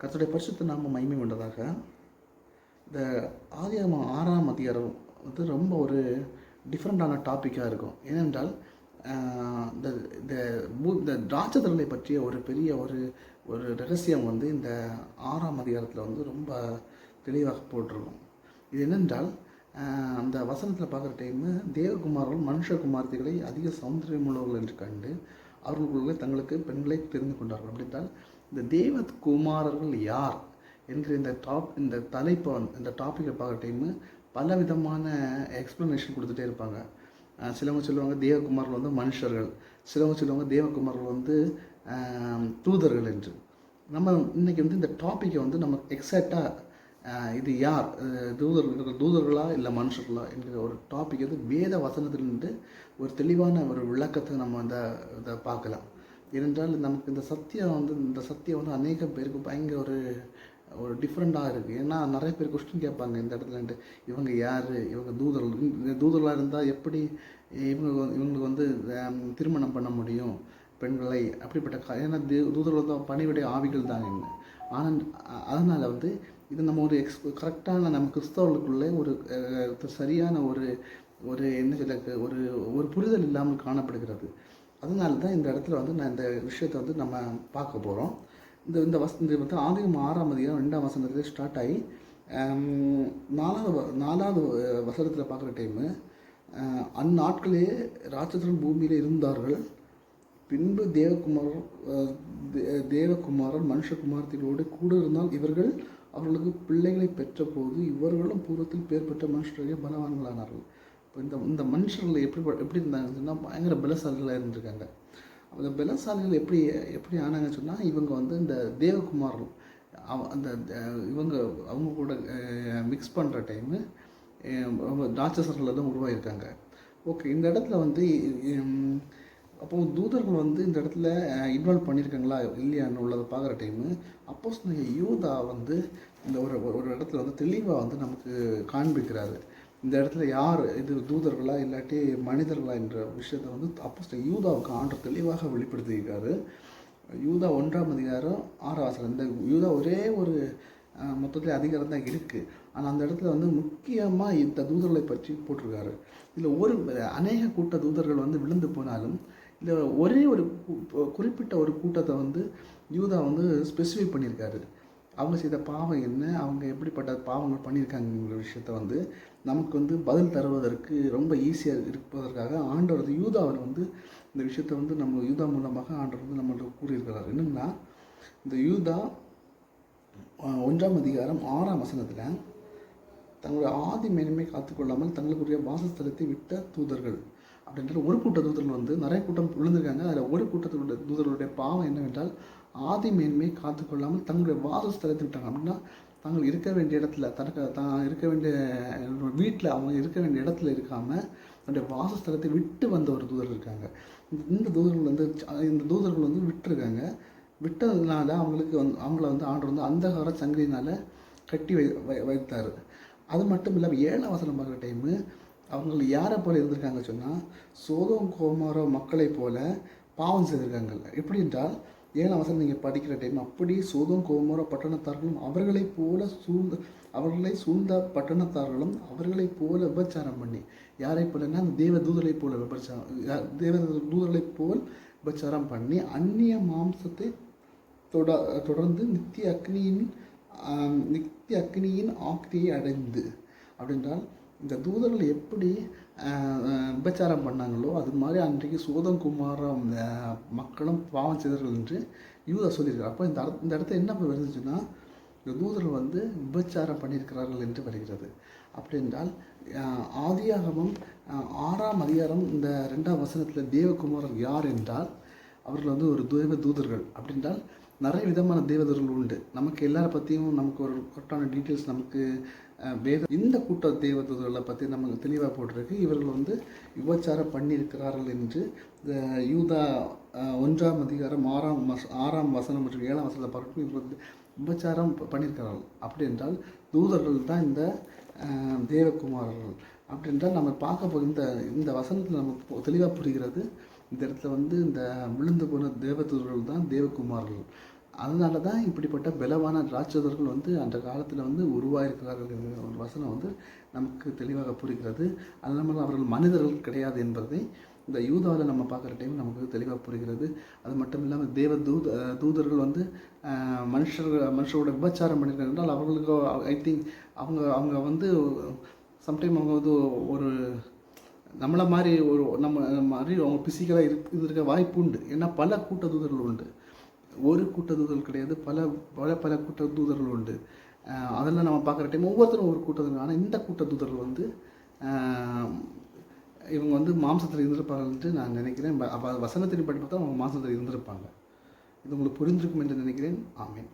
கர்த்தருடைய பரிசுத்த நாமம் மகிமை கொண்டதாக. இந்த ஆதியாகமம் 6ஆம் அதிகாரம் வந்து ரொம்ப ஒரு டிஃப்ரெண்ட்டான டாப்பிக்காக இருக்கும். ஏனென்றால் இந்த இந்த இந்த திராட்சைத்தரலை பற்றிய ஒரு பெரிய ஒரு ரகசியம் வந்து இந்த 6ஆம் அதிகாரத்தில் வந்து ரொம்ப தெளிவாக போட்டிருக்கும். இது என்னென்றால் அந்த வசனத்தில் பார்க்குற டைமு தேவகுமாரர்கள் மனுஷகுமார்த்திகளை அதிக சௌந்தரியமுள்ளவர்கள் என்று கண்டு அவர்களுக்குள்ளே தங்களுக்கு பெண்களை தெரிந்து கொண்டார்கள். அப்படின்றால் இந்த தேவகுமாரர்கள் யார் என்கிற இந்த தலைப்பை இந்த டாப்பிக்கை பார்க்குற டைமு பல விதமான எக்ஸ்ப்ளனேஷன் கொடுத்துட்டே இருப்பாங்க. சிலவங்க சொல்லுவாங்க தேவகுமார்கள் வந்து மனுஷர்கள், சிலவங்க சொல்லுவாங்க தேவகுமார்கள் வந்து தூதர்கள் என்று. நம்ம இன்றைக்கி வந்து இந்த டாப்பிக்கை வந்து நம்ம எக்ஸாக்டாக இது யார், தூதர்களா இல்லை மனுஷர்களா என்கிற ஒரு டாபிக் வந்து வேத வசனத்திலிருந்து ஒரு தெளிவான ஒரு விளக்கத்தை நம்ம இதை பார்க்கலாம். ஏனென்றால் நமக்கு இந்த சத்தியம் வந்து அநேக பேருக்கு பயங்கர ஒரு டிஃப்ரெண்ட்டாக இருக்குது. ஏன்னா நிறைய பேர் கொஸ்டின் கேட்பாங்க இந்த இடத்துலன்ட்டு, இவங்க யார், இவங்க தூதர்களாக இருந்தால் எப்படி இவங்களுக்கு வந்து திருமணம் பண்ண முடியும் பெண்களை, அப்படிப்பட்ட ஏன்னா தூதர்கள் தான் பணிவிடை ஆவிகள் தான் என்ன. ஆனால் அதனால் வந்து இது நம்ம ஒரு கரெக்டான நம்ம கிறிஸ்தவர்களுக்குள்ளே ஒரு சரியான ஒரு என்ன சொல்ல ஒரு புரிதல் இல்லாமல் காணப்படுகிறது. அதனால தான் இந்த இடத்துல வந்து நான் இந்த விஷயத்தை வந்து நம்ம பார்க்க போகிறோம். இந்த வந்து ஆதியாகமம் 6ஆம் அதிகாரம் 2ஆம் வசனத்தில் ஸ்டார்ட் ஆகி 4வது வசனத்தில் பார்க்குற டைமு, அந்நாட்களே ராட்சசர்கள் பூமியில் இருந்தார்கள். பின்பு தேவகுமாரன் மனுஷகுமார்த்திகளோடு கூட இருந்தால் இவர்கள் அவர்களுக்கு பிள்ளைகளை பெற்ற போது இவர்களும் பூர்வத்தில் பேர் பெற்ற மனுஷர்களே பலவான்களானார்கள். இப்போ இந்த மனுஷர்கள் எப்படி இருந்தாங்கன்னு சொன்னால் பயங்கர பலசாலிகளாக இருந்திருக்காங்க. அந்த பலசாலிகள் எப்படி ஆனாங்கன்னு சொன்னால், இவங்க வந்து இந்த தேவகுமாரர்கள் அவங்க கூட மிக்ஸ் பண்ணுற டைமு ராட்சசர்கள் எல்லாம் உருவாகியிருக்காங்க. ஓகே, இந்த இடத்துல வந்து அப்போது தூதர்கள் வந்து இந்த இடத்துல இன்வால்வ் பண்ணியிருக்காங்களா இல்லையான்னு உள்ளதை பார்க்குற டைமு அப்போஸ்தலனாகிய யூதா வந்து இந்த ஒரு இடத்துல வந்து தெளிவாக வந்து நமக்கு காண்பிக்கிறாரு. இந்த இடத்துல யார் இது தூதர்களா இல்லாட்டி மனிதர்களா என்ற விஷயத்தை வந்து அப்போஸ்தலன் யூதாவுக்கு ஆண்டவர் தெளிவாக வெளிப்படுத்தியிருக்காரு. யூதா 1ஆம் அதிகாரம் 6ஆம் வசனம். இந்த யூதா ஒரே ஒரு மொத்தத்தில் அதிகாரம் தான் இருக்குது. ஆனால் அந்த இடத்துல வந்து முக்கியமாக இந்த தூதர்களை பற்றி போட்டிருக்காரு. இதில் அநேக கூட்ட தூதர்கள் வந்து விழுந்து போனாலும் இல்லை ஒரே ஒரு குறிப்பிட்ட ஒரு கூட்டத்தை வந்து யூதா வந்து ஸ்பெசிஃபை பண்ணியிருக்காரு. அவங்க செய்த பாவம் என்ன, அவங்க எப்படிப்பட்ட பாவங்கள் பண்ணியிருக்காங்கிற விஷயத்த வந்து நமக்கு வந்து பதில் தருவதற்கு ரொம்ப ஈஸியாக இருப்பதற்காக ஆண்டவர் யூதாவை வந்து இந்த விஷயத்தை வந்து நம்ம யூதா மூலமாக ஆண்டவர் வந்து நம்மளுக்கு கூறியிருக்கிறார். என்னென்னா, இந்த யூதா 1ஆம் அதிகாரம் 6ஆம் வசனத்தில் தங்களுடைய ஆதி மேன்மை காத்துக்கொள்ளாமல் தங்களுக்குரிய வாசஸ்தலத்தை விட்ட தூதர்கள் அப்படின்ற ஒரு கூட்ட தூதர்கள் வந்து நிறைய கூட்டம் விழுந்திருக்காங்க. அதில் ஒரு கூட்டத்தினுடைய தூதர்களுடைய பாவம் என்னவென்றால் ஆதி மேன்மை காத்துக்கொள்ளாமல் தங்களுடைய வாசஸ்தலத்தை விட்டாங்க. அப்படின்னா தாங்கள் இருக்க வேண்டிய இடத்துல தான் இருக்க வேண்டிய வீட்டில் அவங்க இருக்க வேண்டிய இடத்துல இருக்காமல் தன்னுடைய வாசஸ்தலத்தை விட்டு வந்த ஒரு தூதர்கள் இருக்காங்க. இந்த தூதர்கள் வந்து விட்டுருக்காங்க. விட்டதுனால அவங்கள வந்து ஆண்டவர் வந்து அந்தகார சங்கிலினால் கட்டி வைத்தார். அது மட்டும் இல்லாமல் 7ஆம் வசனம் பார்க்குற டைமு அவங்க யாரை போல் இருந்திருக்காங்க சொன்னால், சோதோம் கோமோர மக்களை போல பாவம் செய்திருக்காங்க. எப்படி என்றால் 7ஆம் வசனம் நீங்கள் படிக்கிற டைம், அப்படி சோதோம் கோமோர பட்டணத்தார்களும் அவர்களை சூழ்ந்த பட்டணத்தார்களும் அவர்களைப் போல விபச்சாரம் பண்ணி, யாரை போலன்னா அந்த தேவ தூதரை போல விபச்சாரம் பண்ணி அந்நிய மாம்சத்தை தொடர்ந்து நித்திய அக்னியின் ஆக்கிரியை அடைந்து. அப்படின்றால் இந்த தூதர்கள் எப்படி விபச்சாரம் பண்ணாங்களோ அது மாதிரி அன்றைக்கு சோதம் குமார மக்களும் பாவம் செய்தார்கள் என்று யூதா சொல்லியிருக்கார். அப்போ இந்த இடத்துல என்ன வருதுச்சுன்னா, இந்த தூதர்கள் வந்து விபச்சாரம் பண்ணியிருக்கிறார்கள் என்று வருகிறது. அப்படி என்றால் ஆதியாகமம் 6ஆம் அதிகாரம் இந்த 2ஆம் வசனத்தில் தேவகுமாரர் யார் என்றால் அவர்கள் வந்து ஒரு தேவ தூதர்கள். அப்படின்றால் நிறைய விதமான தேவதூதர்கள் உண்டு. நமக்கு எல்லாரை பற்றியும் நமக்கு ஒரு கரெக்டான டீட்டெயில்ஸ் நமக்கு இந்த கூட்ட தேவதூதர்களை பற்றி நமக்கு தெளிவாக போட்டிருக்கு. இவர்கள் வந்து விபச்சாரம் பண்ணியிருக்கிறார்கள் என்று இந்த யூதா 1ஆம் அதிகாரம் 6ஆம் வசனம் மற்றும் 7ஆம் வசனத்தை பார்க்கணும். இவர்கள் வந்து விபச்சாரம் பண்ணியிருக்கிறார்கள். அப்படி என்றால் தூதர்கள் தான் இந்த தேவகுமாரர்கள். அப்படி என்றால் நம்ம பார்க்க போகிற இந்த வசனத்தில் நமக்கு தெளிவாக புரிகிறது. இந்த இடத்துல வந்து இந்த விழுந்து போன தேவதூதர்கள் தான் தேவகுமாரர்கள். அதனால தான் இப்படிப்பட்ட பலவான ராட்சதர்கள் வந்து அந்த காலத்தில் வந்து உருவாயிருக்கிறார்கள் என்கிற ஒரு வசனம் வந்து நமக்கு தெளிவாக புரிகிறது. அது இல்லாமல் அவர்கள் மனிதர்கள் கிடையாது என்பதை இந்த யூதாவில் நம்ம பார்க்குற டைம் நமக்கு தெளிவாக புரிகிறது. அது மட்டும் இல்லாமல் தூதர்கள் வந்து மனுஷரோட விபச்சாரம் பண்ணியிருக்காங்க என்றால் அவர்களுக்கு ஐ திங்க் அவங்க அவங்க வந்து சம்டைம் அவங்க வந்து ஒரு நம்மளை மாதிரி நம்ம மாதிரி அவங்க பிசிக்கலாக இருக்க வாய்ப்பு உண்டு. ஏன்னா பல கூட்ட தூதர்கள் உண்டு, ஒரு கூட்ட தூதர்கள் கிடையாது, பல பல பல கூட்ட தூதர்கள் உண்டு. அதெல்லாம் நம்ம பார்க்குற டைம் ஒவ்வொருத்தரும் ஒரு கூட்டத்தூதர். ஆனால் இந்த கூட்ட தூதர்கள் வந்து இவங்க வந்து மாம்சத்தில் இருந்திருப்பாங்கன்ட்டு நான் நினைக்கிறேன். அப்போ வசனத்தின் படி பார்த்தா அவங்க மாம்சத்தில் இருந்திருப்பாங்க. இது உங்களுக்கு புரிந்திருக்கும் என்று நினைக்கிறேன். ஆமேன்.